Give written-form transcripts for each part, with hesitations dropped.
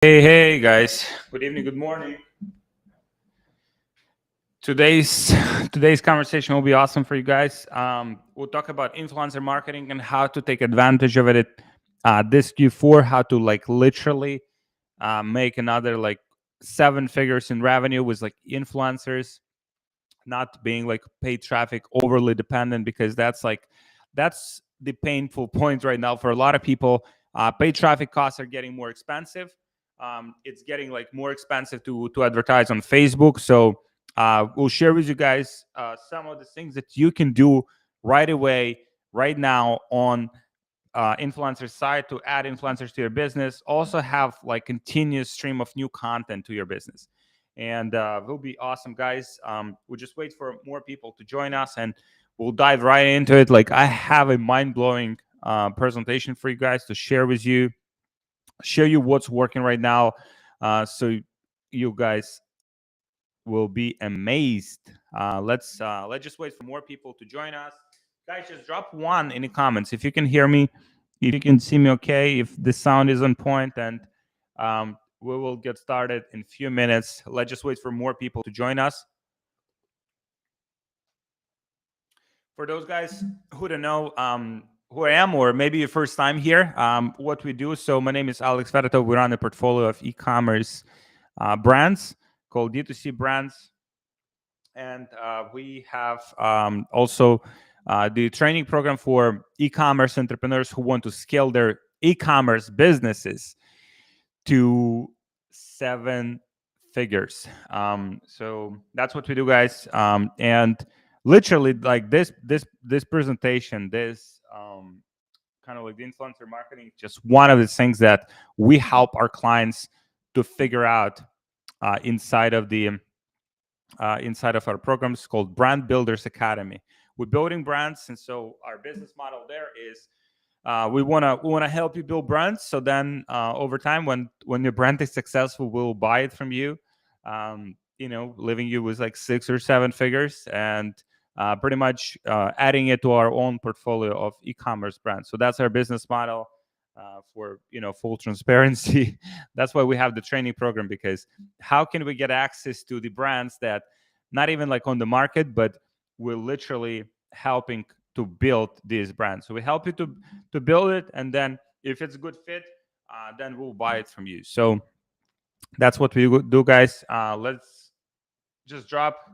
Hey guys. Good evening, good morning. Today's today's conversation will be awesome for you guys. We'll talk about influencer marketing and how to take advantage of it. This Q4, how to like literally make another like 7 figures in revenue with like influencers, not being like paid traffic overly dependent, because that's the painful point right now for a lot of people. Paid traffic costs are getting more expensive. It's getting like more expensive to advertise on Facebook. So we'll share with you guys some of the things that you can do right away, right now on influencer side to add influencers to your business. Also have like continuous stream of new content to your business, and will be awesome, guys. We'll just wait for more people to join us, and we'll dive right into it. Like I have a mind blowing presentation for you guys to share with you, show you what's working right now, so you guys will be amazed. Let's just wait for more people to join us. Guys, just drop one in the comments if you can hear me, if you can see me okay, if the sound is on point, and we will get started in a few minutes. Let's just wait for more people to join us. For those guys who don't know who I am, or maybe your first time here, what we do. So my name is Alex Feratov. We run a portfolio of e-commerce brands called D2C brands. And we have also the training program for e-commerce entrepreneurs who want to scale their e-commerce businesses to 7 figures. So that's what we do, guys. And literally, like this presentation, this kind of like the influencer marketing, just one of the things that we help our clients to figure out inside of our programs called Brand Builders Academy. We're building brands, and so our business model there is we wanna help you build brands. So then over time, when your brand is successful, we'll buy it from you. Leaving you with like 6 or 7 figures, and pretty much adding it to our own portfolio of e-commerce brands. So that's our business model. For full transparency, that's why we have the training program, because how can we get access to the brands that not even like on the market, but we're literally helping to build these brands. So we help you to build it, and then if it's a good fit, then we'll buy it from you. So that's what we do, guys. Let's just drop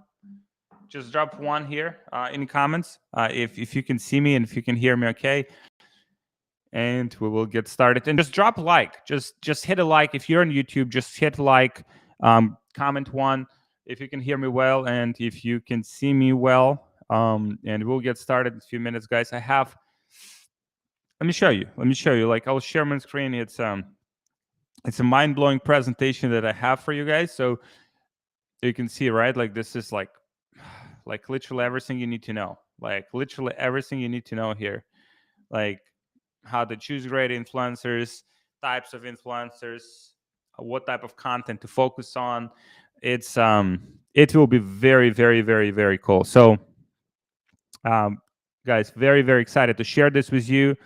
one here in the comments if you can see me and if you can hear me okay, and we will get started. And just drop a like, just hit a like. If you're on YouTube, just hit like, comment one if you can hear me well and if you can see me well. And we'll get started in a few minutes, guys. Let me show you. Like, I'll share my screen. It's a mind-blowing presentation that I have for you guys. So you can see, right? Like, this is like literally everything you need to know. Like, literally everything you need to know here. Like, how to choose great influencers, types of influencers, what type of content to focus on. It will be very, very, very, very cool. So guys, very, very excited to share this with you.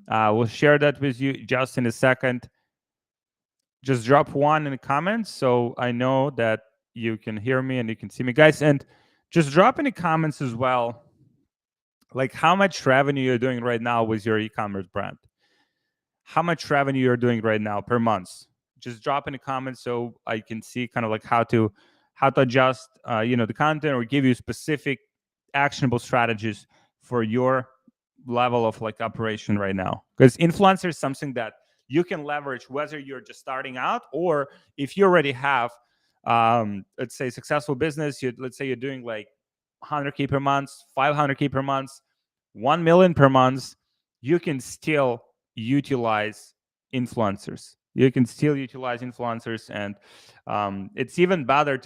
We'll share that with you just in a second. Just drop one in the comments so I know that you can hear me and you can see me, guys. And just drop in the comments as well, like how much revenue you're doing right now with your e-commerce brand. How much revenue you're doing right now per month. Just drop in the comments so I can see kind of like how to adjust the content, or give you specific actionable strategies for your level of like operation right now. Because influencer is something that you can leverage whether you're just starting out, or if you already have let's say successful business. Let's say you're doing like 100K per month, 500K per month, 1 million per month. You can still utilize influencers. And it's even better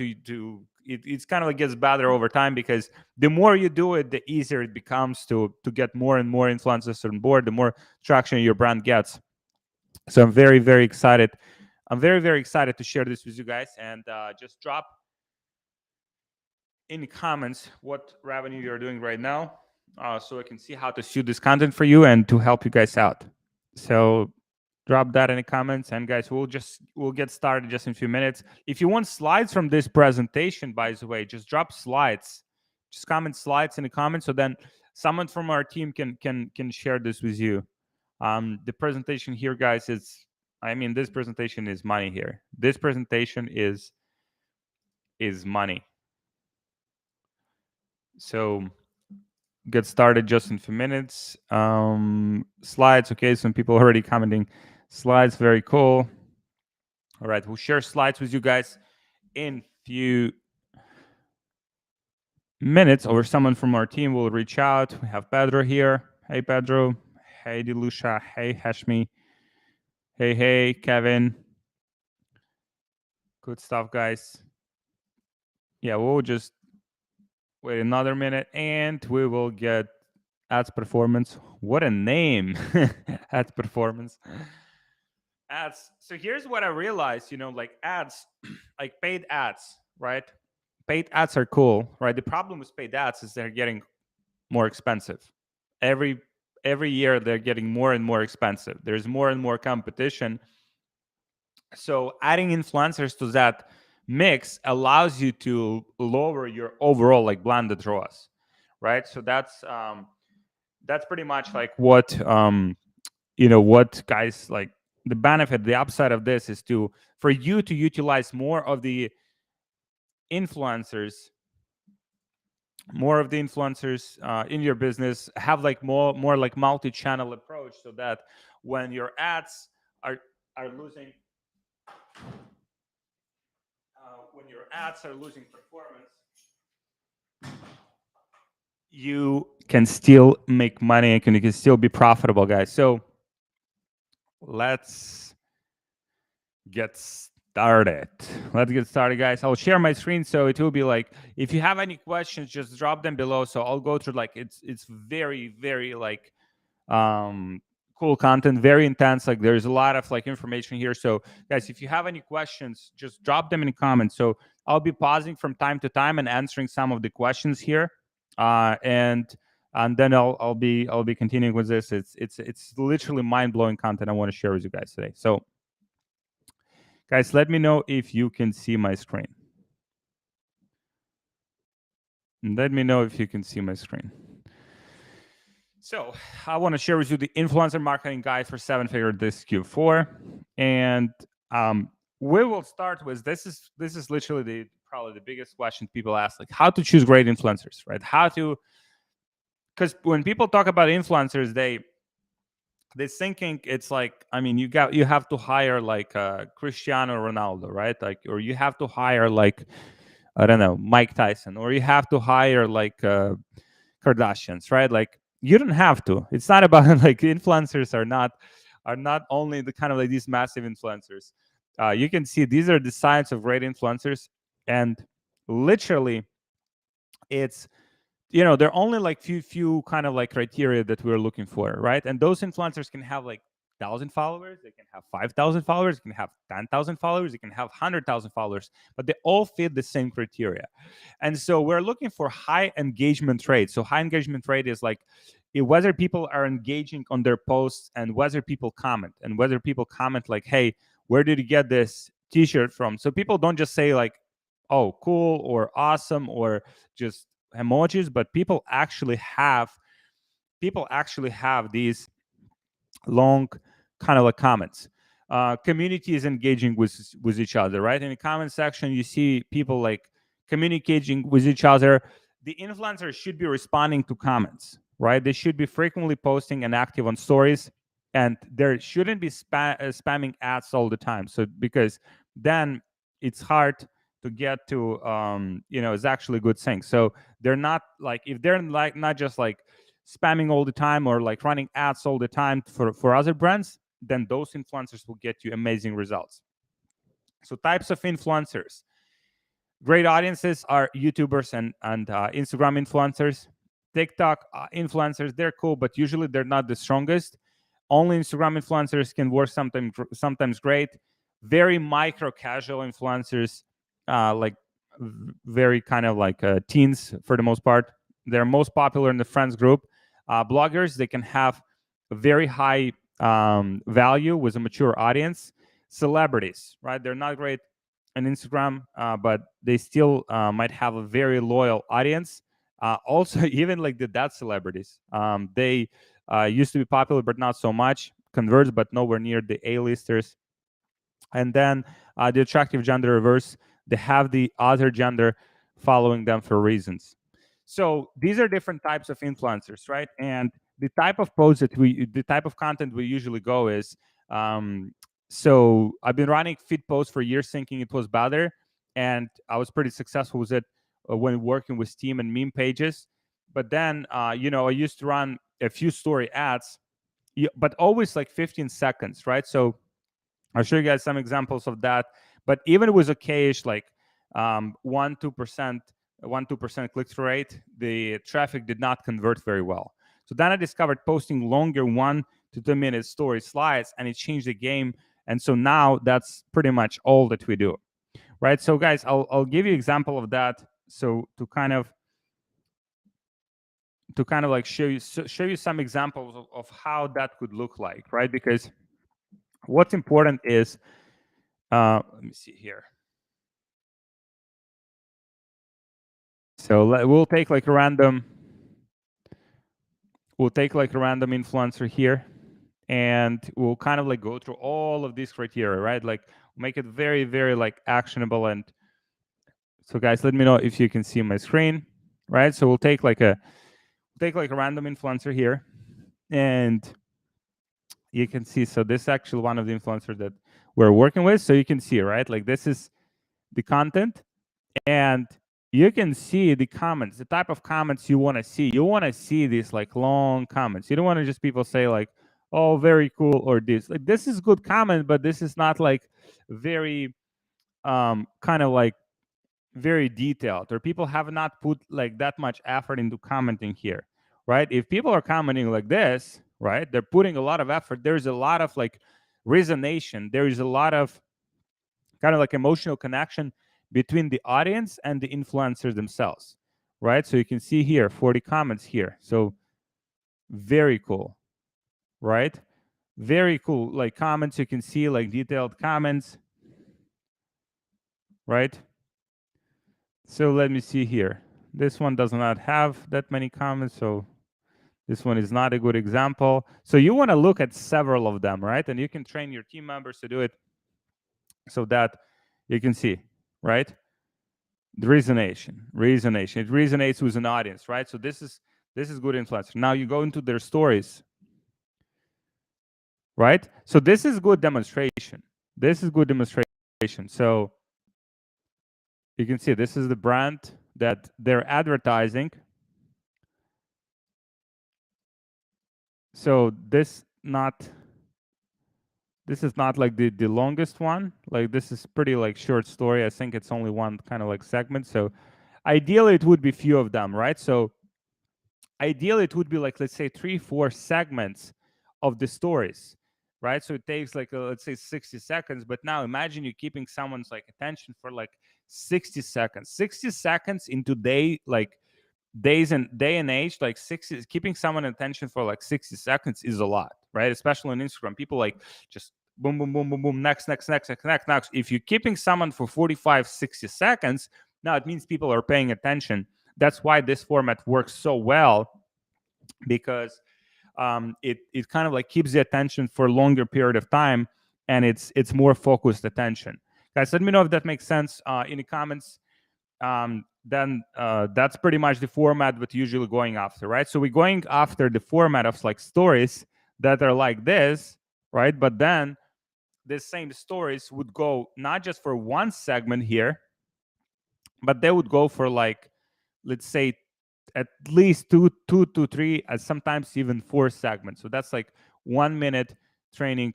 it's kind of like gets better over time, because the more you do it, the easier it becomes to get more and more influencers on board, the more traction your brand gets. So I'm very, very excited. I'm very, very excited to share this with you guys. And just drop in the comments what revenue you're doing right now, so I can see how to shoot this content for you and to help you guys out. So Drop that in the comments, and guys, we'll get started just in a few minutes. If you want slides from this presentation, by the way, just drop slides. Just comment slides in the comments, so then someone from our team can share this with you. The presentation here, guys, is, I mean, this presentation is money here. This presentation is money. So get started just in a few minutes. Slides, okay, some people already commenting slides, very cool. All right, we'll share slides with you guys in few minutes, or someone from our team will reach out. We have Pedro here. Hey, Pedro. Hey, Dilusha. Hey, Hashmi. Hey, Kevin. Good stuff, guys. Yeah, we'll just wait another minute and we will get ads performance. What a name. Ads performance. Ads. So here's what I realized, like ads, like paid ads, right? Paid ads are cool, right? The problem with paid ads is they're getting more expensive. Every year they're getting more and more expensive. There's more and more competition. So adding influencers to that mix allows you to lower your overall like blended ROAS, right? So that's pretty much like what what guys like. The benefit, the upside of this is for you to utilize more of the influencers in your business, have like more like multi-channel approach, so that when your ads are losing performance, you can still make money and you can still be profitable, guys. So let's get started. Guys. I'll share my screen, so it will be like, if you have any questions, just drop them below. So I'll go through, like, it's very, very like cool content, very intense. Like, there's a lot of like information here. So guys, if you have any questions, just drop them in the comments. So I'll be pausing from time to time and answering some of the questions here, and then I'll be continuing with this. It's literally mind-blowing content I want to share with you guys today. So guys, let me know if you can see my screen. Let me know if you can see my screen. So I want to share with you the influencer marketing guide for 7-figure this Q4, and we will start with this is literally probably the biggest question people ask, like how to choose great influencers, right? Because when people talk about influencers, they're thinking it's like, I mean, you have to hire like Cristiano Ronaldo, right? Like, or you have to hire like, I don't know, Mike Tyson, or you have to hire like Kardashians, right? Like, you don't have to. It's not about like influencers are not only the kind of like these massive influencers. You can see these are the signs of great influencers, and literally, it's there are only like few kind of like criteria that we're looking for, right? And those influencers can have like 1,000 followers, they can have 5,000 followers, they can have 10,000 followers, they can have 100,000 followers, but they all fit the same criteria. And so we're looking for high engagement rate. So high engagement rate is like whether people are engaging on their posts, and whether people comment, like, hey, where did you get this t-shirt from? So people don't just say like, oh, cool or awesome or just emojis, but people actually have these long kind of like comments. Community is engaging with each other, right? In the comment section, you see people like communicating with each other. The influencers should be responding to comments, right? They should be frequently posting and active on stories, and there shouldn't be spamming ads all the time. So because then it's hard to get to it's actually a good thing. So they're not like, if they're like not just like spamming all the time or like running ads all the time for other brands, then those influencers will get you amazing results. So types of influencers. Great audiences are YouTubers and Instagram influencers. TikTok influencers, they're cool, but usually they're not the strongest. Only Instagram influencers can work sometimes great. Very micro casual influencers, like very kind of like teens for the most part. They're most popular in the friends group. Bloggers, they can have very high value with a mature audience. Celebrities, right? They're not great on Instagram, but they still might have a very loyal audience. Also, even like the dead celebrities, they used to be popular, but not so much. Converts, but nowhere near the A-listers. And then the attractive gender reverse, they have the other gender following them for reasons. So these are different types of influencers, right? And the type of post that the type of content we usually go is, so I've been running feed posts for years thinking it was better, and I was pretty successful with it when working with Steam and meme pages. But then, I used to run a few story ads, but always like 15 seconds, right? So I'll show you guys some examples of that. But even with okayish, like 1-2%, 1-2% click-through rate, the traffic did not convert very well. So then I discovered posting longer 1 to 2 minute story slides, and it changed the game. And so now that's pretty much all that we do, right? So guys, I'll give you an example of that. So to kind of like show you some examples of how that could look like, right? Because what's important is, let me see here. So we'll take like a random influencer here, and we'll kind of like go through all of these criteria, right? Like make it very, very like actionable. And so guys, let me know if you can see my screen, right? So we'll take like a random influencer here, and you can see, so this is actually one of the influencers that we're working with. So you can see, right? Like this is the content, and you can see the comments, the type of comments you want to see. You want to see these like long comments. You don't want to just people say like, oh, very cool, or this. Like this is good comment, but this is not like very kind of like very detailed, or people have not put like that much effort into commenting here, right? If people are commenting like this, right, they're putting a lot of effort. There's a lot of like resonation. There is a lot of kind of like emotional connection between the audience and the influencers themselves, right? So you can see here 40 comments here. So very cool, right? Very cool. Like comments, you can see like detailed comments, right? So let me see here. This one does not have that many comments, so this one is not a good example. So you want to look at several of them, right? And you can train your team members to do it so that you can see, right? The resonation. It resonates with an audience, right? So this is good influencer. Now you go into their stories, right? So this is good demonstration. So you can see this is the brand that they're advertising. So this is not like the longest one. Like this is pretty like short story. I think it's only one kind of like segment. So ideally it would be few of them, right? So ideally it would be like, let's say 3-4 segments of the stories, right? So it takes like let's say 60 seconds. But now imagine you're keeping someone's like attention for like 60 seconds. 60 seconds in today, like day and age, like 60, keeping someone attention for like 60 seconds is a lot, right? Especially on Instagram, people like just boom, boom, boom, boom, boom, next. If you're keeping someone for 45, 60 seconds, now it means people are paying attention. That's why this format works so well, because it kind of like keeps the attention for a longer period of time, and it's more focused attention. Guys, let me know if that makes sense in the comments. Then that's pretty much the format that usually going after, right? So we're going after the format of like stories that are like this, right? But then the same stories would go not just for one segment here, but they would go for like, let's say, at least two to three, and sometimes even 4 segments. So that's like 1 minute training,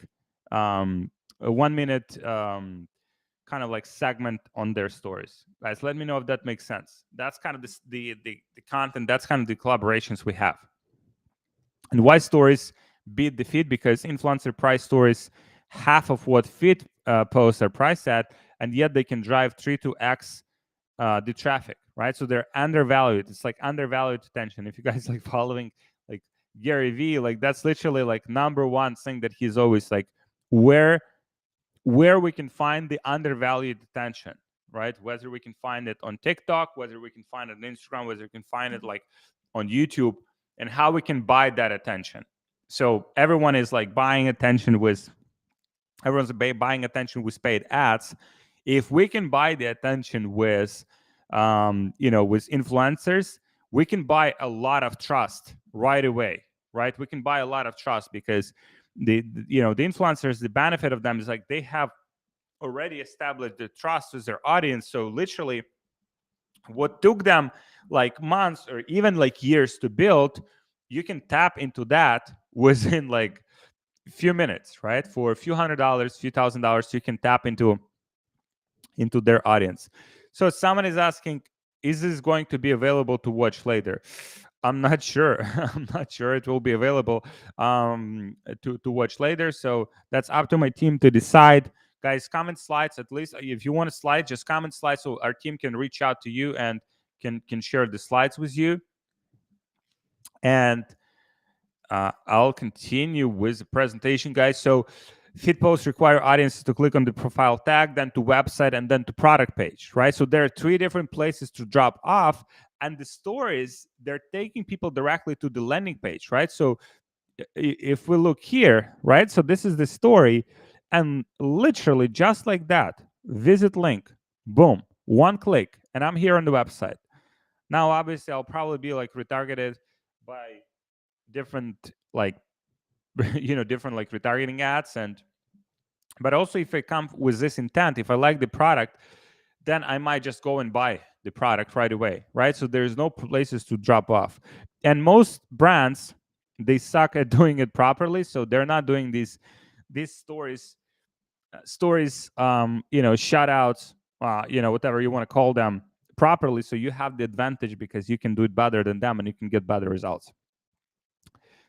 a 1 minute kind of like segment on their stories. Guys, let me know if that makes sense. That's kind of the content. That's kind of the collaborations we have. And why stories beat the feed? Because influencer price stories half of what feed posts are priced at, and yet they can drive 3 to X the traffic, right? So they're undervalued. It's like undervalued attention. If you guys like following like Gary V, like that's literally like number one thing that he's always like, where we can find the undervalued attention, right? Whether we can find it on TikTok, whether we can find it on Instagram, whether we can find it like on YouTube, and how we can buy that attention. So everyone is like buying attention with everyone's buying attention with paid ads. If we can buy the attention with with influencers, we can buy a lot of trust right away, right? We can buy a lot of trust because the influencers, the benefit of them is like they have already established the trust with their audience. So literally what took them like months or even like years to build, you can tap into that within like few minutes, right? For a few $100s, few $1,000, you can tap into their audience. So someone is asking, is this going to be available to watch later? I'm not sure. I'm not sure it will be available to watch later. So that's up to my team to decide. Guys, comment slides. At least if you want a slide, just comment slides so our team can reach out to you and can share the slides with you. And I'll continue with the presentation, guys. So feed posts require audiences to click on the profile tag, then to website, and then to product page, right? So there are 3 different places to drop off. And the stories, they're taking people directly to the landing page, right? So if we look here, right? So this is the story. And literally just like that, visit link, boom, 1 click, and I'm here on the website. Now, obviously, I'll probably be like retargeted by different like different like retargeting ads. And but also if I come with this intent, if I like the product, then I might just go and buy the product right away, right? So there's no places to drop off. And most brands, they suck at doing it properly, so they're not doing these stories shout outs, whatever you want to call them, properly. So you have the advantage because you can do it better than them and you can get better results.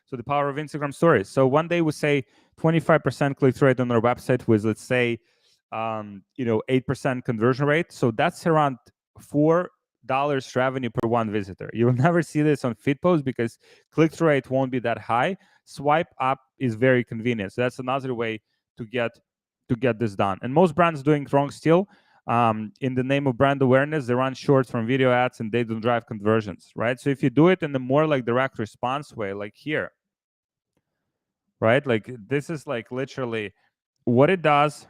So the power of Instagram stories. So one day we say 25% click rate on our website with, let's say, 8% conversion rate. So that's around $4 revenue per 1 visitor. You will never see this on feed posts because click-through rate won't be that high. Swipe up is very convenient. So that's another way to get this done. And most brands doing wrong still. In the name of brand awareness, they run shorts from video ads and they don't drive conversions, right? So if you do it in the more like direct response way, like here, right? Like this is like literally what it does,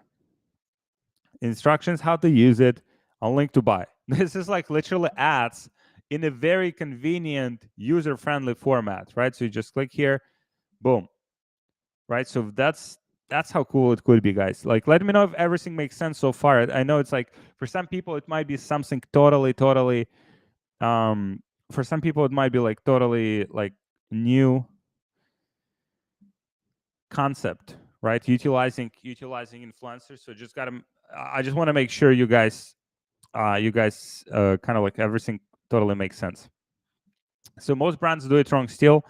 instructions how to use it, a link to buy. This is like literally ads in a very convenient, user-friendly format, right? So you just click here, boom, right? So that's how cool it could be, guys. Like, let me know if everything makes sense so far. I know it's like for some people it might be something totally for some people it might be like totally like new concept, right? Utilizing influencers. So I just want to make sure you guys kind of like everything totally makes sense. So most brands do it wrong still.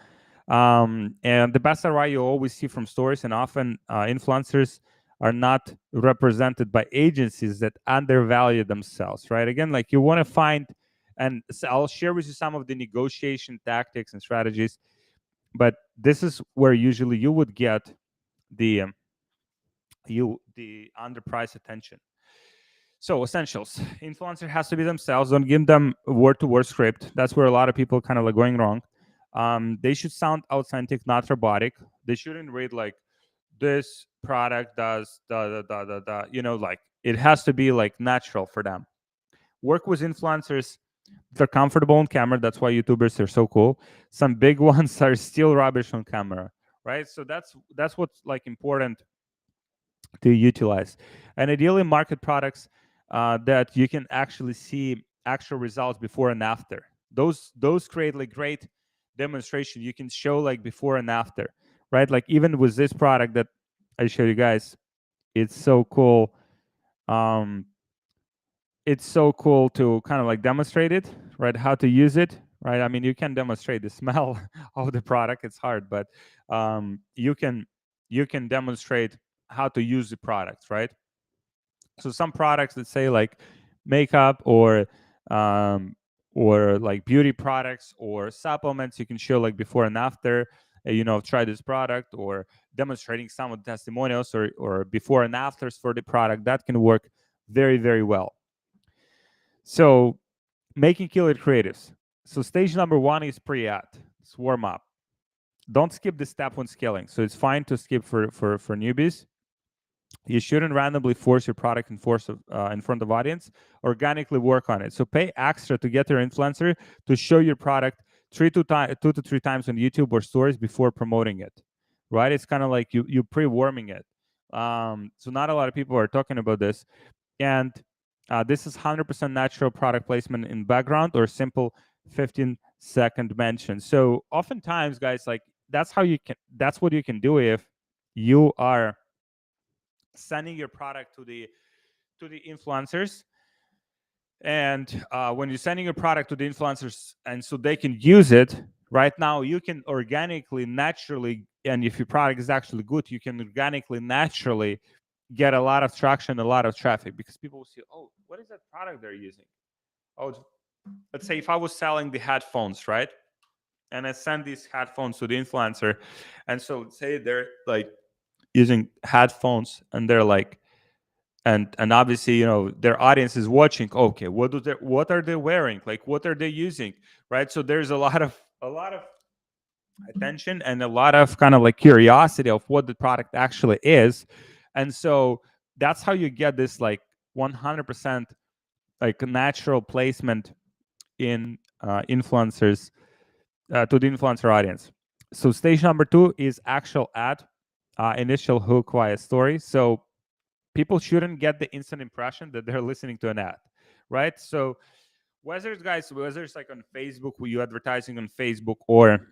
And the best ROI you always see from stories, and often influencers are not represented by agencies that undervalue themselves, right? Again, like you want to find, and so I'll share with you some of the negotiation tactics and strategies, but this is where usually you would get the underpriced attention. So essentials, influencer has to be themselves. Don't give them word-to-word script. That's where a lot of people kind of like going wrong. They should sound authentic, not robotic. They shouldn't read like this product does da da da da da. Like it has to be like natural for them. Work with influencers. They're comfortable on camera. That's why YouTubers are so cool. Some big ones are still rubbish on camera, right? So that's what's like important to utilize. And ideally market products that you can actually see actual results before and after. Those create like great demonstration. You can show like before and after, right? Like even with this product that I show you guys, it's so cool. It's so cool to kind of like demonstrate it, right? How to use it, right? I mean, you can demonstrate the smell of the product. It's hard, but you can demonstrate how to use the product, right? So some products that say like makeup or like beauty products or supplements, you can show like before and after. try this product, or demonstrating some of the testimonials, or before and afters for the product. That can work very, very well. So making killer creatives. So stage number one is pre-ad. It's warm up. Don't skip the step when scaling. So it's fine to skip for newbies. You shouldn't randomly force your product in front of audience. Organically work on it. So pay extra to get your influencer to show your product two to three times on YouTube or stories before promoting it. Right? It's kind of like you pre-warming it. So not a lot of people are talking about this, and this is 100% natural product placement in background or simple 15-second mention. So oftentimes, guys, like that's what you can do if you are sending your product to the influencers. And when you're sending your product to the influencers and so they can use it, right now you can organically, naturally, and if your product is actually good, you can organically, naturally get a lot of traction, a lot of traffic, because people will see, oh, what is that product they're using? Oh, let's say if I was selling the headphones, right? And I send these headphones to the influencer, and so say they're like using headphones, and they're like, and obviously, their audience is watching. Okay, what are they wearing? Like, what are they using? Right? So there's a lot of attention and a lot of kind of like curiosity of what the product actually is. And so that's how you get this like 100% like natural placement in influencers, to the influencer audience. So stage number two is actual ad, initial hook via story. So people shouldn't get the instant impression that they're listening to an ad, right? So whether it's like on Facebook, where you advertising on Facebook, or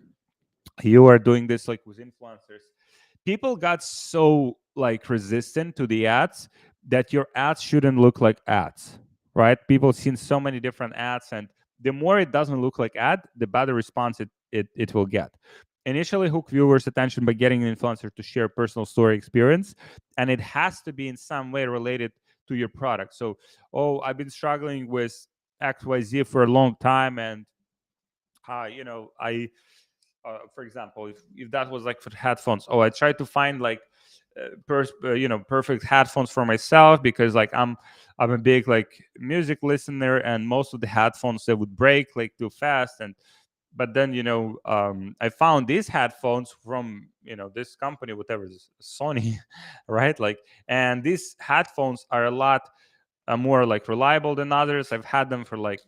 you are doing this like with influencers, people got so like resistant to the ads that your ads shouldn't look like ads, right? People seen so many different ads, and the more it doesn't look like ad, the better response it will get. Initially hook viewers attention by getting an influencer to share personal story experience, and it has to be in some way related to your product. So, oh, I've been struggling with XYZ for a long time, and I for example, if that was like for headphones, oh, I tried to find like perfect headphones for myself, because like I'm a big like music listener, and most of the headphones, they would break like too fast. And but then I found these headphones from this company, whatever it is, Sony, right? Like, and these headphones are a lot more like reliable than others. I've had them for like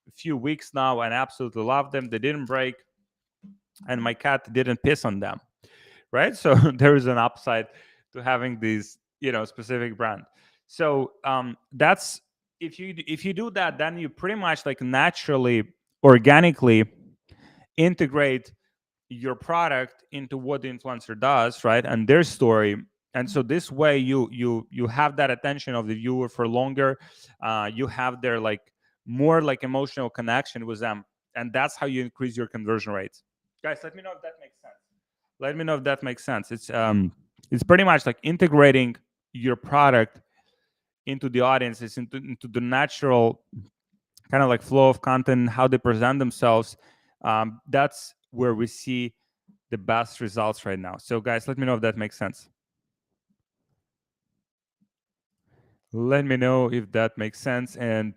a few weeks now and absolutely love them. They didn't break, and my cat didn't piss on them, right? So there is an upside to having these specific brand. So that's, if you do that, then you pretty much like naturally, organically integrate your product into what the influencer does, right, and their story. And so this way you have that attention of the viewer for longer. You have their like more like emotional connection with them, and that's how you increase your conversion rates. Guys, let me know if that makes sense. Let me know if that makes sense. It's pretty much like integrating your product into the audiences, into the natural kind of like flow of content, how they present themselves. That's where we see the best results right now. So guys, let me know if that makes sense. Let me know if that makes sense. And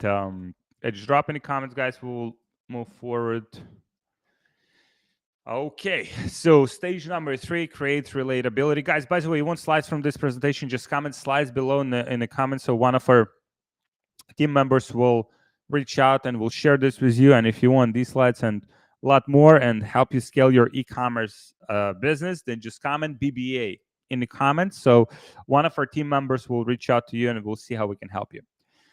just drop any comments, guys. We'll move forward. Okay, so stage number three, create relatability. Guys, by the way, you want slides from this presentation, just comment slides below in the comments, so one of our team members will reach out and will share this with you. And if you want these slides and a lot more and help you scale your e-commerce business, then just comment BBA in the comments. So one of our team members will reach out to you and we'll see how we can help you.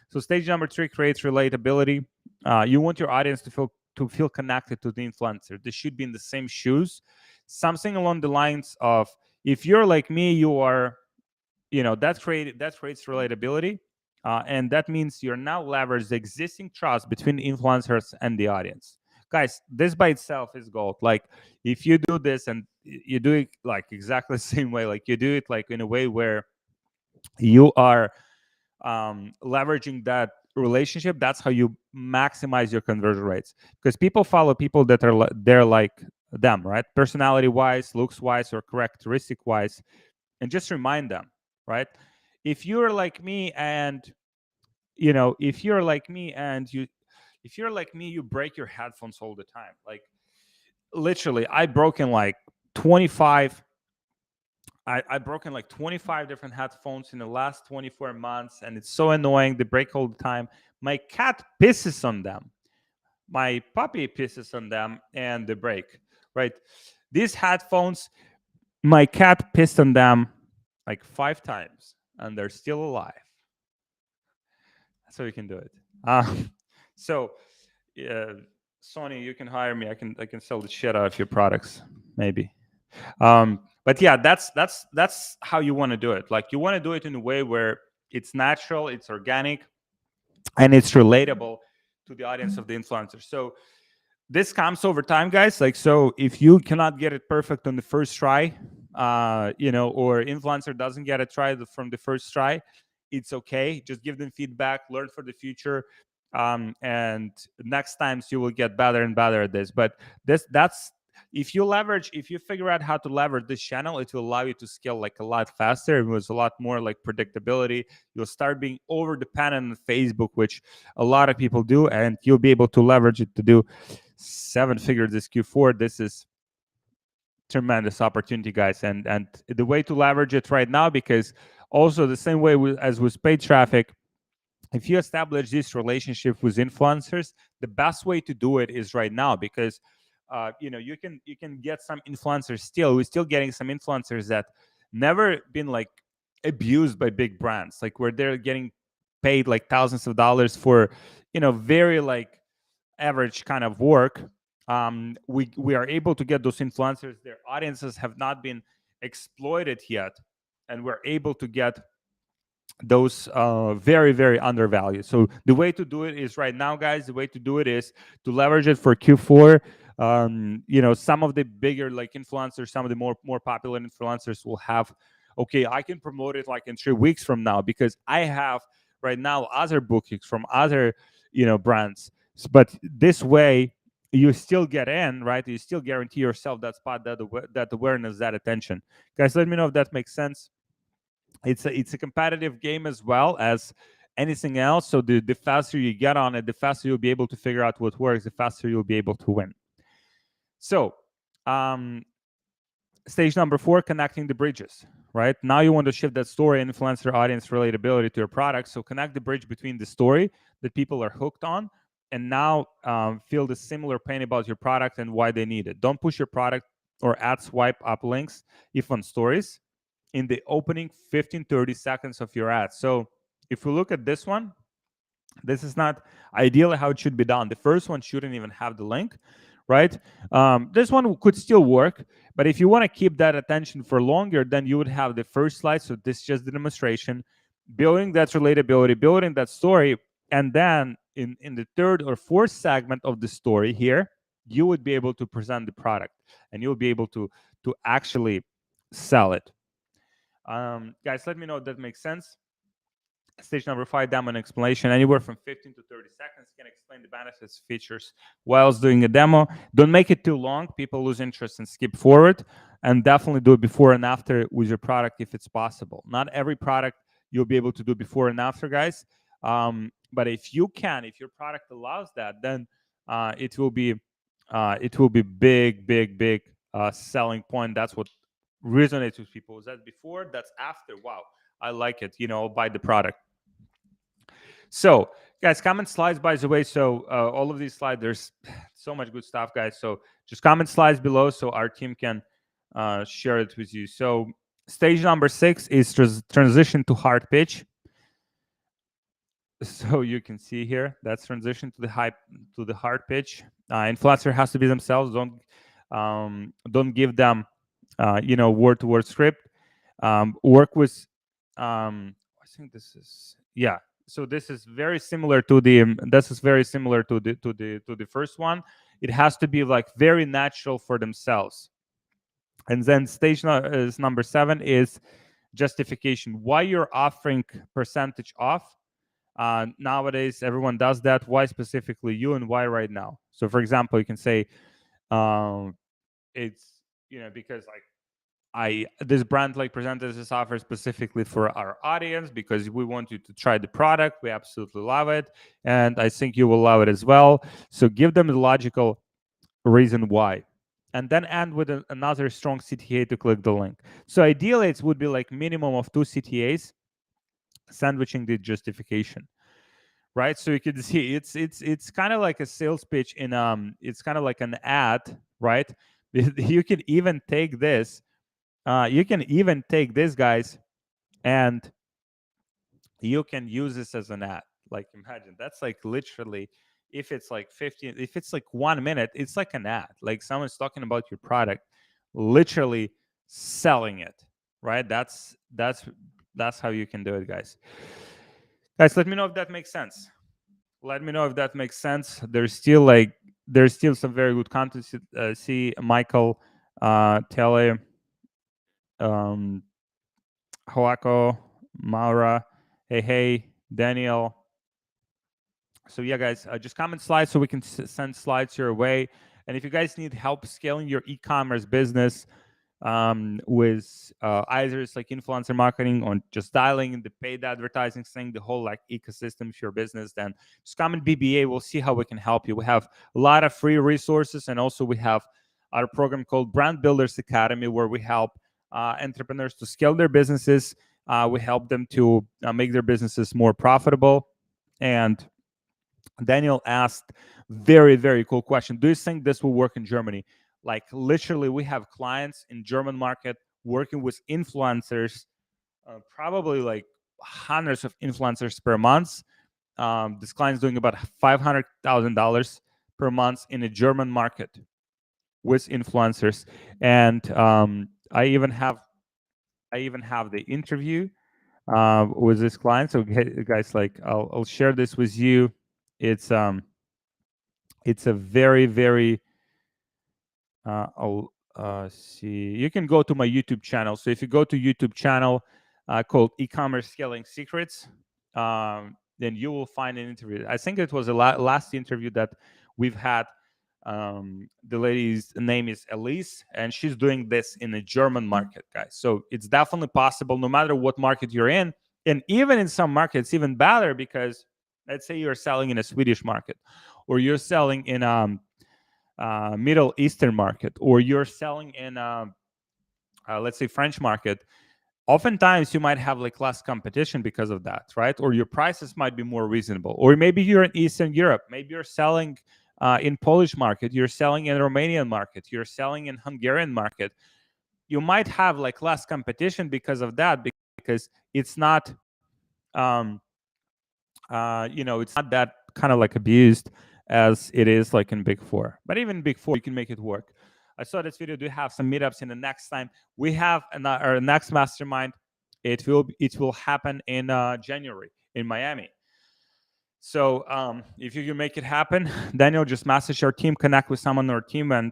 So stage number three creates relatability. You want your audience to feel connected to the influencer. They should be in the same shoes. Something along the lines of, if you're like me, you are, that creates relatability. And that means you're now leverage the existing trust between influencers and the audience. Guys, this by itself is gold. Like, if you do this and you do it like exactly the same way, like you do it like in a way where you are leveraging that relationship, that's how you maximize your conversion rates. Because people follow people that are they're like them, right? Personality wise, looks wise, or characteristic wise, and just remind them, right? If you're like me and if you're like me and you break your headphones all the time. Like literally, I broken like 25. I broken like 25 different headphones in the last 24 months, and it's so annoying. They break all the time. My cat pisses on them. My puppy pisses on them, and they break. Right? These headphones, my cat pissed on them like 5 times, and they're still alive. So you can do it. So, Sony, you can hire me. I can sell the shit out of your products, maybe. But yeah, that's how you want to do it. Like you want to do it in a way where it's natural, it's organic, and it's relatable to the audience of the influencer. So this comes over time, guys. Like, so if you cannot get it perfect on the first try, or influencer doesn't get it try from the first try, it's okay. Just give them feedback, learn for the future, and next times you will get better and better at this. But that's if you figure out how to leverage this channel, it will allow you to scale like a lot faster. It was a lot more like predictability. You'll start being over dependent on Facebook, which a lot of people do, and you'll be able to leverage it to do 7 figures this Q4. This is tremendous opportunity, guys, and the way to leverage it right now, because also the same way as with paid traffic, if you establish this relationship with influencers, the best way to do it is right now, because you can get some influencers. Still, we're still getting some influencers that never been like abused by big brands, like where they're getting paid like thousands of dollars for very like average kind of work. We are able to get those influencers. Their audiences have not been exploited yet, and we're able to get those very very undervalued. So the way to do it is right now, guys. The way to do it is to leverage it for Q4. Some of the bigger like influencers, some of the more popular influencers will have, okay, I can promote it like in 3 weeks from now, because I have right now other bookings from other brands. But this way you still get in, right? You still guarantee yourself that spot, that awareness, that attention. Guys, let me know if that makes sense. It's a competitive game as well as anything else. So the faster you get on it, the faster you'll be able to figure out what works, the faster you'll be able to win. So stage number 4, connecting the bridges. Right now you want to shift that story, influencer, audience relatability to your product. So connect the bridge between the story that people are hooked on, and now feel the similar pain about your product and why they need it. Don't push your product or add swipe up links if on stories in the opening 15-30 seconds of your ad. So if we look at this one, this is not ideally how it should be done. The first one shouldn't even have the link, right? This one could still work, but if you want to keep that attention for longer, then you would have the first slide. So this is just the demonstration, building that relatability, building that story, and then in the third or fourth segment of the story here, you would be able to present the product, and you'll be able to actually sell it. Guys, let me know if that makes sense. Stage number 5, demo and explanation. Anywhere from 15 to 30 seconds. Can explain the benefits, features whilst doing a demo. Don't make it too long. People lose interest and skip forward. And definitely do it before and after with your product if it's possible. Not every product you'll be able to do before and after, guys. But if you can, if your product allows that, then it will be big selling point. That's what resonates with people. Is that before? That's after. Wow, I like it. I'll buy the product. So, guys, comment slides, by the way. So, all of these slides, there's so much good stuff, guys. So, just comment slides below so our team can share it with you. So, stage number 6 is transition to hard pitch. So you can see here that's transition to the hard pitch. Influencer has to be themselves. Don't give them word to word script. Work with I think this is so this is very similar to the first one. It has to be like very natural for themselves. And then stage number 7 is justification, why you're offering percentage off. Nowadays everyone does that. Why specifically you, and why right now? So for example, you can say it's because like I this brand like presented this offer specifically for our audience because we want you to try the product. We absolutely love it, and I think you will love it as well. So give them the logical reason why, and then end with another strong CTA to click the link. So ideally, it would be like minimum of 2 CTAs, sandwiching the justification, right? So you can see it's kind of like a sales pitch in it's kind of like an ad, right? You can even take this guys, and you can use this as an ad. Like imagine that's like literally, if it's like 15, if it's like 1 minute, it's like an ad, like someone's talking about your product, literally selling it, right? That's how you can do it, guys. Let me know if that makes sense. Let me know if that makes sense. There's still some very good content. See Michael, Tele, um Hoako, Maura, hey, Daniel. So yeah, guys, just comment slides so we can send slides your way. And if you guys need help scaling your e-commerce business, with either it's like influencer marketing or just dialing in the paid advertising thing, the whole like ecosystem for your business, then just comment BBA. We'll see how we can help you. We have a lot of free resources, and also we have our program called Brand Builders Academy, where we help entrepreneurs to scale their businesses. We help them to make their businesses more profitable. And Daniel asked very, very cool question. Do you think this will work in Germany? Like literally, we have clients in German market working with influencers, probably like hundreds of influencers per month. This client's doing about $500,000 per month in a German market with influencers, and I even have the interview with this client. So guys, like I'll share this with you. It's it's a very, very I'll see. You can go to my YouTube channel. So if you go to YouTube channel called E-commerce Scaling Secrets, then you will find an interview. I think it was the last interview that we've had. The lady's name is Elise, and she's doing this in the German market, guys. So it's definitely possible, no matter what market you're in, and even in some markets, even better, because let's say you're selling in a Swedish market, or you're selling in Middle Eastern market, or you're selling in let's say French market. Oftentimes you might have like less competition because of that, right? Or your prices might be more reasonable. Or maybe you're in Eastern Europe, maybe you're selling in Polish market, you're selling in Romanian market, you're selling in Hungarian market. You might have like less competition because of that, because it's not um, it's not that kind of like abused as it is like in Big Four. But even Big Four, you can make it work. I saw this video. Do have some meetups in the next time. We have our next mastermind. It will happen in January in Miami. So if you can make it happen, Daniel, just message our team, connect with someone on our team, and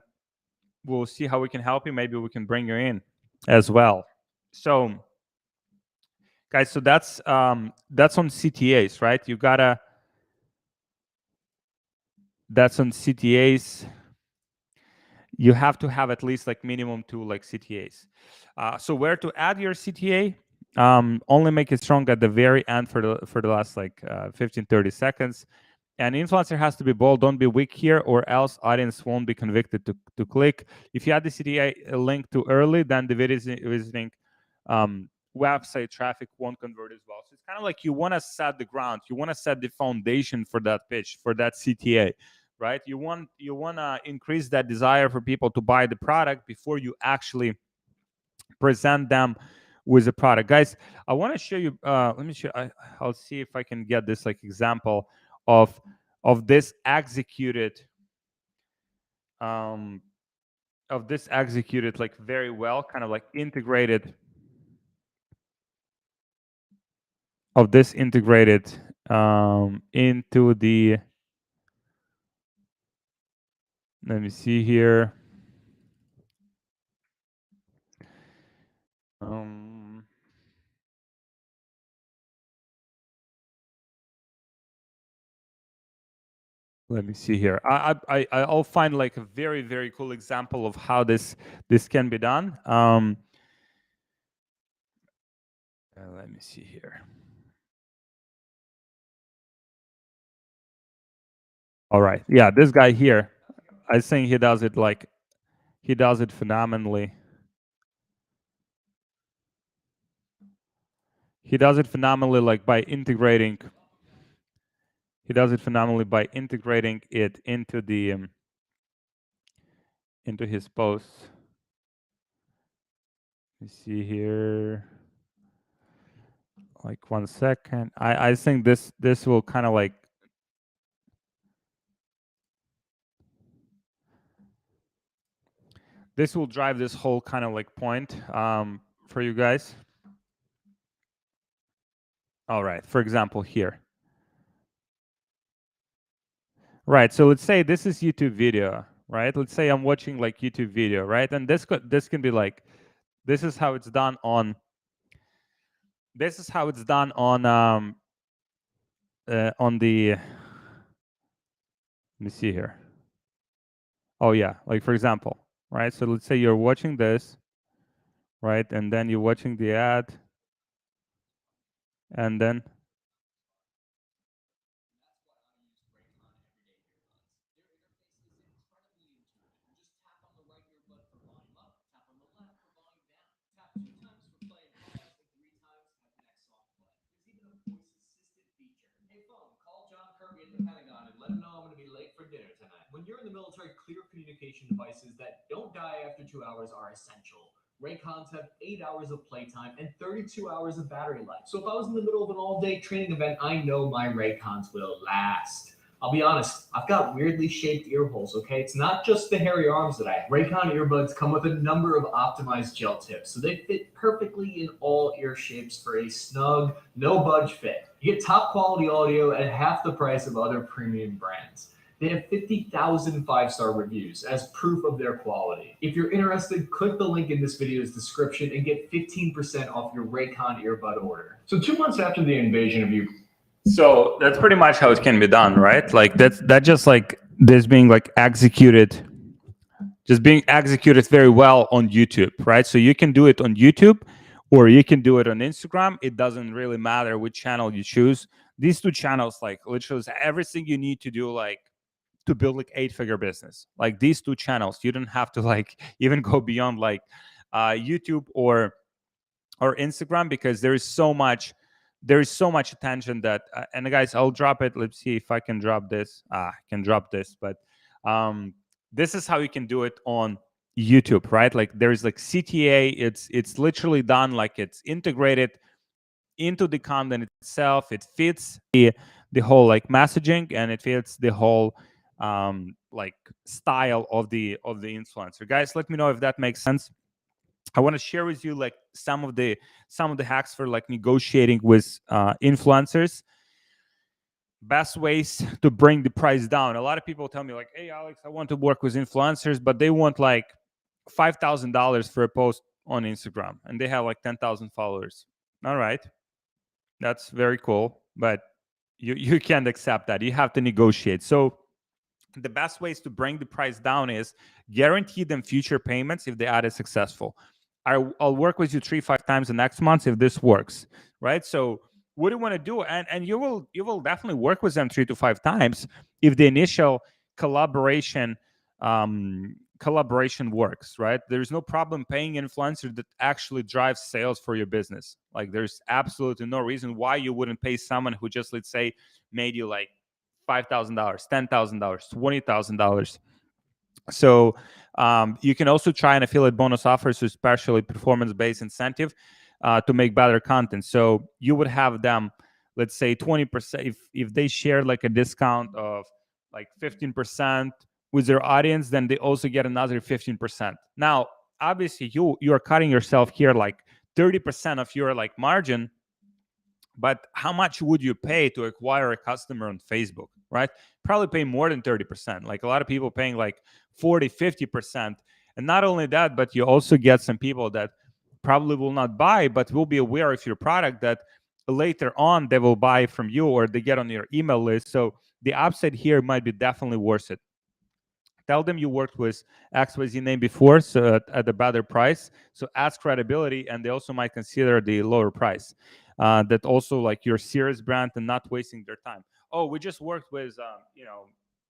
we'll see how we can help you. Maybe we can bring you in as well. So, guys, so that's on CTAs, right? That's on CTAs. You have to have at least like minimum 2 like CTAs. So where to add your CTA? Only make it strong at the very end for the last like 15-30 seconds. And influencer has to be bold. Don't be weak here, or else audience won't be convicted to click. If you add the CTA link too early, then the visiting website traffic won't convert as well. So it's kind of like you want to set the ground, you want to set the foundation for that pitch, for that CTA, right? You want to increase that desire for people to buy the product before you actually present them with the product. Guys, I want to show you. Let me show. I'll see if I can get this like example of this executed. Um, of this executed like very well, kind of like integrated. Of this integrated into the. Let me see here. Um, Let me see here. I'll find like a very, very cool example of how this can be done. Let me see here. All right. Yeah, this guy here, I think he does it like he does it phenomenally. He does it phenomenally like by integrating. He does it phenomenally by integrating it into the into his posts. Let me see here. Like 1 second. I think this will kind of like this will drive this whole kind of like point for you guys. All right. For example, here. Right. So let's say this is YouTube video, right? Let's say I'm watching like YouTube video, right? And this can be like this is how it's done on this is how it's done on the let me see here. Oh yeah, like for example, right? So let's say you're watching this, right? And then you're watching the ad and then When you're in the military, clear communication devices that don't die after 2 hours are essential. Raycons have 8 hours of playtime and 32 hours of battery life. So if I was in the middle of an all-day training event, I know my Raycons will last. I'll be honest, I've got weirdly shaped ear holes, okay? It's not just the hairy arms that I have. Raycon earbuds come with a number of optimized gel tips, so they fit perfectly in all ear shapes for a snug, no budge fit. You get top quality audio at half the price of other premium brands. They have 50,000 five-star reviews as proof of their quality. If you're interested, click the link in this video's description and get 15% off your Raycon earbud order. So 2 months after the invasion of Ukraine. so that's pretty much how it can be done, right? Like that just like this being like executed just being executed very well on YouTube, right? So you can do it on YouTube or you can do it on Instagram. It doesn't really matter which channel you choose. These two channels, like literally is everything you need to do, like to build like 8-figure business. Like these two channels, you don't have to like even go beyond like YouTube or Instagram because there is so much attention that and guys, I'll drop it. Let's see if I can drop this. I can drop this, but this is how you can do it on YouTube, right? Like there's like CTA. It's literally done like it's integrated into the content itself. It fits the whole like messaging and it fits the whole like style of the influencer. Guys, let me know if that makes sense. I want to share with you like some of the hacks for like negotiating with influencers. Best ways to bring the price down. A lot of people tell me like, "Hey, Alex, I want to work with influencers, but they want like $5,000 for a post on Instagram, and they have like 10,000 followers." All right, that's very cool, but you can't accept that. You have to negotiate. So the best ways to bring the price down is guarantee them future payments if the ad is successful. I'll work with you 3-5 times the next month if this works, right? So what do you want to do? And you will definitely work with them 3 to 5 times if the initial collaboration collaboration works, right? There's no problem paying an influencer that actually drives sales for your business. Like there's absolutely no reason why you wouldn't pay someone who just, let's say, made you like $5,000, $10,000, $20,000. So you can also try an affiliate bonus offer, so especially performance-based incentive to make better content. So you would have them, let's say 20%. If they share like a discount of like 15% with their audience, then they also get another 15%. Now, obviously, you are cutting yourself here like 30% of your like margin, but how much would you pay to acquire a customer on Facebook, right? Probably pay more than 30%. Like a lot of people paying like 40, 50%. And not only that, but you also get some people that probably will not buy, but will be aware of your product that later on they will buy from you or they get on your email list. So the upside here might be definitely worth it. Tell them you worked with XYZ name before, so at a better price. So adds credibility, and they also might consider the lower price. That also like your serious brand and not wasting their time. Oh, we just worked with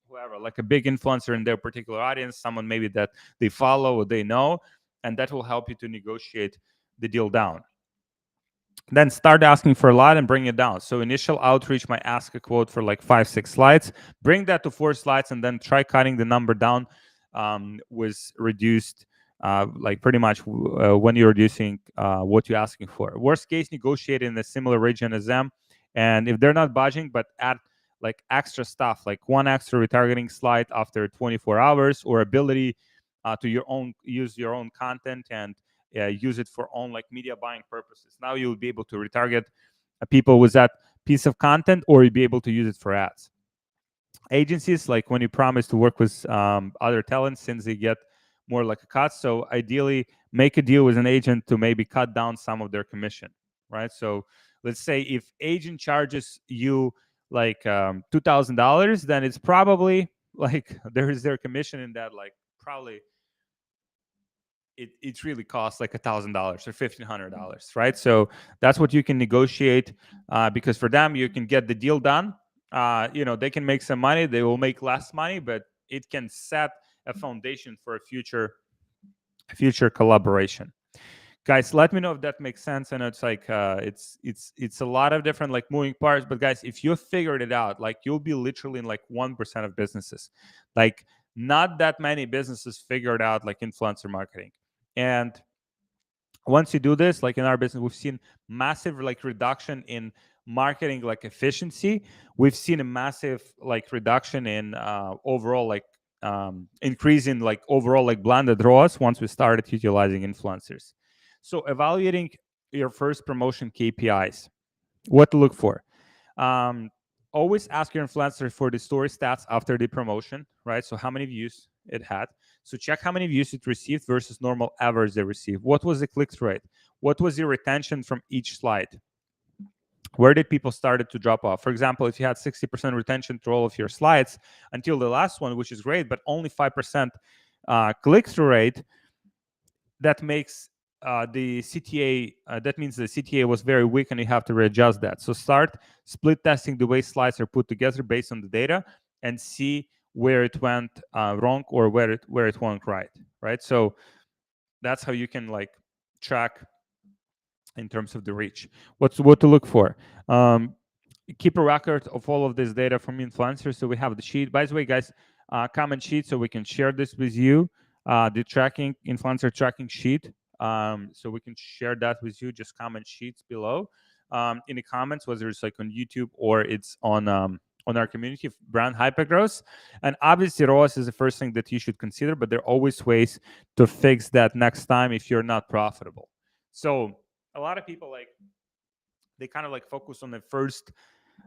whoever, like a big influencer in their particular audience, someone maybe that they follow or they know, and that will help you to negotiate the deal down. Then start asking for a lot and bring it down. So initial outreach might ask a quote for like 5-6 slides, bring that to 4 slides, and then try cutting the number down with reduced like pretty much when you're reducing what you're asking for. Worst case, negotiate in a similar region as them, and if they're not budging, but add like extra stuff, like one extra retargeting slide after 24 hours, or ability to use your own content and use it for own like media buying purposes. Now you'll be able to retarget people with that piece of content, or you'll be able to use it for ads. Agencies, like when you promise to work with other talents, since they get more like a cut. So ideally, make a deal with an agent to maybe cut down some of their commission, right? So let's say if agent charges you like $2,000, then it's probably like there is their commission in that, like probably it really costs like $1,000 or $1,500, right? So that's what you can negotiate, because for them you can get the deal done. They can make some money, they will make less money, but it can set a foundation for a future collaboration. Guys, let me know if that makes sense. And it's like it's a lot of different like moving parts, but guys, if you figured it out, like you'll be literally in like 1% of businesses. Like not that many businesses figured out like influencer marketing. And once you do this, like in our business, we've seen massive like reduction in marketing like efficiency. We've seen a massive like reduction in overall like increase in like overall like blended ROAS once we started utilizing influencers. So evaluating your first promotion KPIs, what to look for. Um, Always ask your influencer for the story stats after the promotion, right? So how many views it had. So check how many views it received versus normal average they received. What was the click-through rate? What was your retention from each slide? Where did people started to drop off? For example, if you had 60% retention through all of your slides until the last one, which is great, but only 5% click-through rate, that makes the CTA, that means the CTA was very weak and you have to readjust that. So start split testing the way slides are put together based on the data and see where it went wrong or where it went right? So that's how you can like track in terms of the reach. What to look for. Keep a record of all of this data from influencers. So we have the sheet. By the way, guys, comment sheet so we can share this with you. The tracking influencer tracking sheet. So we can share that with you. Just comment sheets below in the comments, whether it's like on YouTube or it's on our community of brand hypergrowth. And obviously, ROAS is the first thing that you should consider, but there are always ways to fix that next time if you're not profitable. So a lot of people like they kind of like focus on the first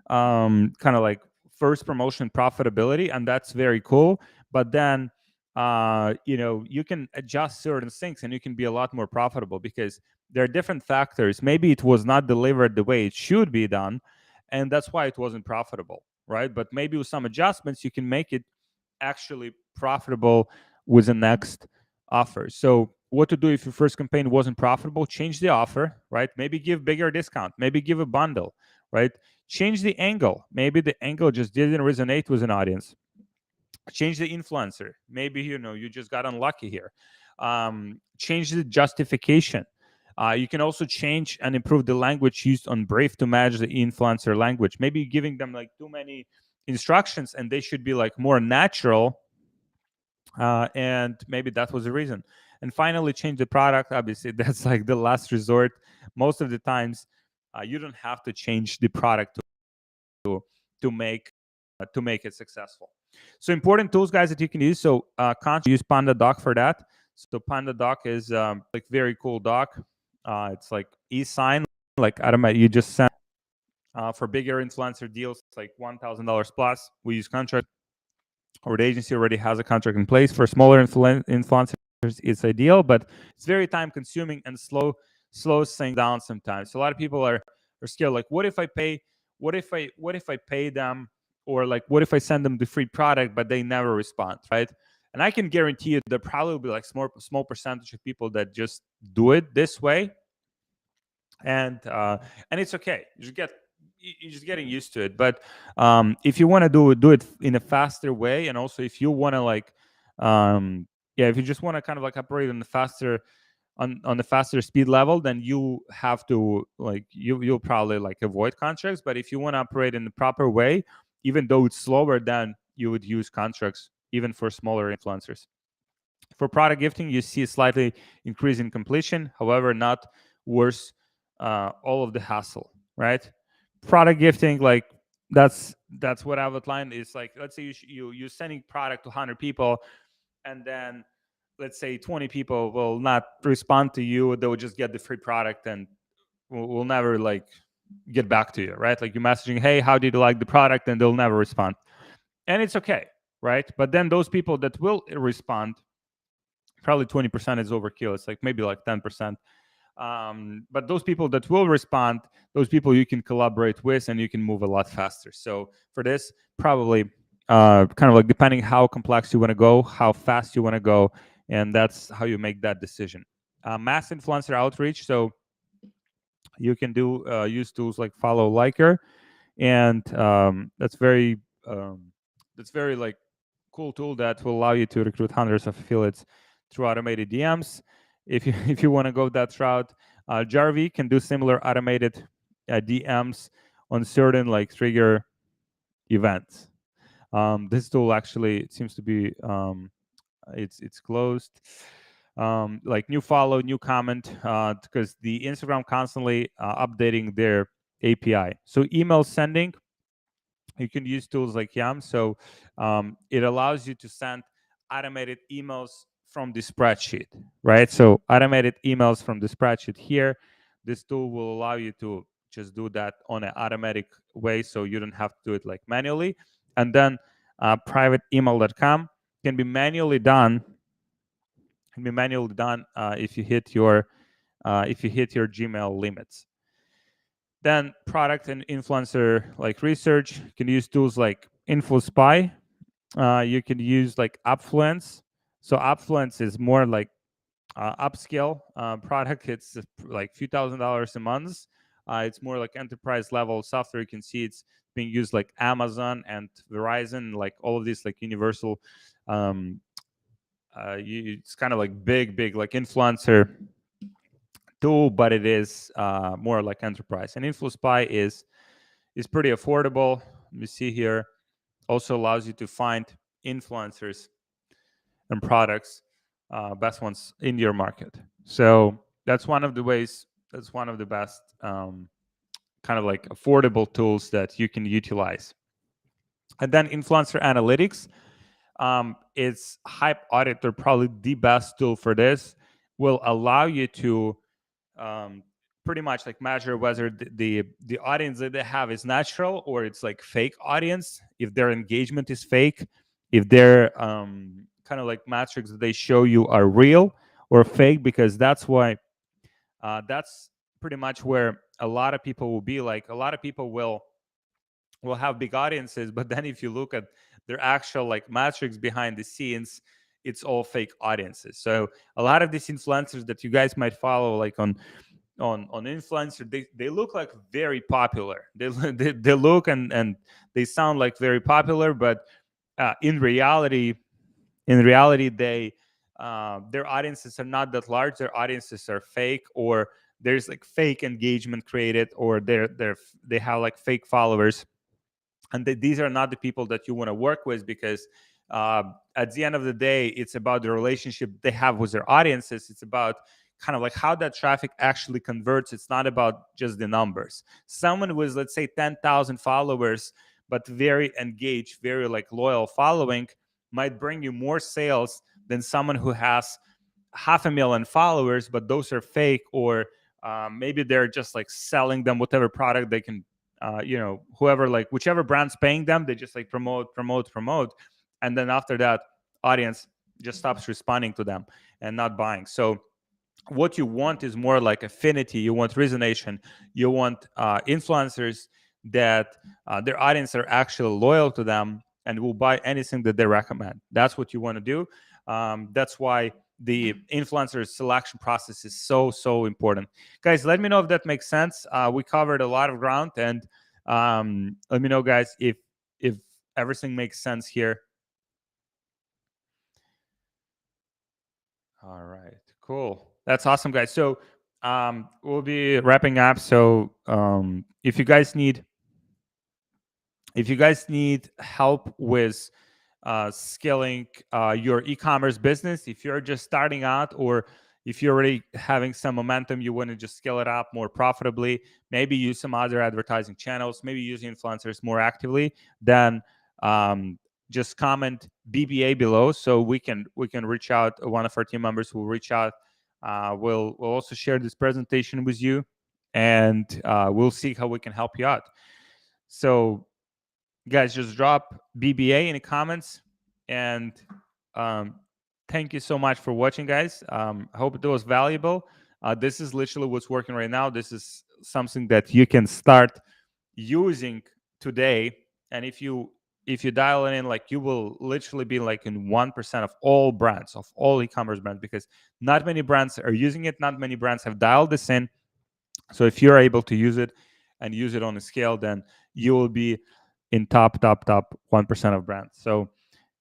kind of like first promotion profitability, and that's very cool. But then you can adjust certain things and you can be a lot more profitable because there are different factors. Maybe it was not delivered the way it should be done, and that's why it wasn't profitable, right? But maybe with some adjustments you can make it actually profitable with the next offer. So what to do if your first campaign wasn't profitable? Change the offer, right? Maybe give bigger discount, maybe give a bundle, right? Change the angle. Maybe the angle just didn't resonate with an audience. Change the influencer. Maybe you just got unlucky here. Change the justification. You can also change and improve the language used on Brave to match the influencer language. Maybe giving them like too many instructions and they should be like more natural, and maybe that was the reason. And finally, change the product. Obviously, that's like the last resort. Most of the times, you don't have to change the product to make it successful. So important tools, guys, that you can use. So use PandaDoc for that. So PandaDoc is like very cool doc. It's like e-sign, like automatic. You just send for bigger influencer deals, like $1,000 plus. We use contract, or the agency already has a contract in place. For smaller influencers, it's ideal, but it's very time consuming and slows things down sometimes. So a lot of people are scared. Like, what if I pay them Or like, what if I send them the free product but they never respond, right? And I can guarantee you there probably will be like small percentage of people that just do it this way, and it's okay. You're just getting used to it. But if you want to do it in a faster way, and also if you want to like, yeah, if you just want to kind of like operate on the faster on the faster speed level, then you have to like you'll probably like avoid contracts. But if you want to operate in the proper way, even though it's slower, then you would use contracts even for smaller influencers. For product gifting, you see a slightly increase in completion, however, not worse all of the hassle, right? Product gifting, like that's what I've outlined. Is like, let's say you're sending product to 100 people, and then let's say 20 people will not respond to you. They'll just get the free product and will never like get back to you, right? Like you're messaging, hey, how did you like the product? And they'll never respond. And it's okay, right? But then those people that will respond, probably 20% is overkill. It's like maybe like 10%. But those people that will respond, those people you can collaborate with and you can move a lot faster. So for this, probably kind of like depending how complex you want to go, how fast you want to go, and that's how you make that decision. Mass influencer outreach. So you can do use tools like Follow Liker, and that's very like cool tool that will allow you to recruit hundreds of affiliates through automated DMs. If you if you want to go that route, Jarvee can do similar automated DMs on certain like trigger events. This tool actually it seems to be it's closed. Like new follow, new comment, because the Instagram constantly updating their API. So email sending, you can use tools like Yam. So it allows you to send automated emails from the spreadsheet, right? So automated emails from the spreadsheet here. This tool will allow you to just do that on an automatic way, so you don't have to do it like manually. And then privateemail.com can be manually done. Can be manually done if you hit your Gmail limits. Then product and influencer like research, you can use tools like InfoSpy. You can use like Upfluence. So Upfluence is more like upscale product. It's like a few $1,000s a month. It's more like enterprise level software. You can see it's being used like Amazon and Verizon, like all of these like universal. It's kind of like big like influencer tool, but it is more like enterprise. And InfoSpy is pretty affordable. You see here, also allows you to find influencers and products, best ones in your market. So that's one of the ways. That's one of the best kind of like affordable tools that you can utilize. And then influencer analytics. It's Hype Auditor, probably the best tool for this. Will allow you to pretty much like measure whether the audience that they have is natural or it's like fake audience, if their engagement is fake, if their kind of like metrics that they show you are real or fake, because that's why that's pretty much where a lot of people will be. Like a lot of people will have big audiences, but then if you look at their actual like metrics behind the scenes, it's all fake audiences. So a lot of these influencers that you guys might follow like on influencer, they look like very popular. They look and they sound like very popular, but in reality they their audiences are not that large. Their audiences are fake, or there's like fake engagement created, or they have like fake followers. And these are not the people that you want to work with, because at the end of the day, it's about the relationship they have with their audiences. It's about kind of like how that traffic actually converts. It's not about just the numbers. Someone with, let's say, 10,000 followers but very engaged, very like loyal following might bring you more sales than someone who has 500,000 followers, but those are fake, or maybe they're just like selling them whatever product they can, whoever, like whichever brand's paying them, they just like promote, and then after that, audience just stops responding to them and not buying. So what you want is more like affinity. You want resonation. You want influencers that their audience are actually loyal to them and will buy anything that they recommend. That's what you want to do. That's why the influencer selection process is so important. Guys, let me know if that makes sense. We covered a lot of ground, and let me know, guys, if everything makes sense here. All right, cool. That's awesome, guys. So we'll be wrapping up. So if you guys need help with scaling your e-commerce business, if you're just starting out, or if you're already having some momentum, you want to just scale it up more profitably, maybe use some other advertising channels, maybe use influencers more actively, then just comment BBA below, so we can reach out. One of our team members will reach out. We'll also share this presentation with you, and we'll see how we can help you out. So guys, just drop BBA in the comments, and um, thank you so much for watching, guys. I hope it was valuable. This is literally what's working right now. This is something that you can start using today, and if you dial it in, like, you will literally be like in 1% of all brands, of all e-commerce brands, because not many brands are using it, not many brands have dialed this in. So if you're able to use it and use it on a scale, then you will be in top 1% of brands. So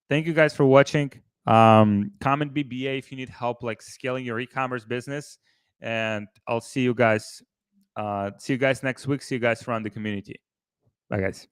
thank you guys for watching. Comment BBA if you need help like scaling your e-commerce business, and I'll see you guys next week. See you guys around the community. Bye, guys.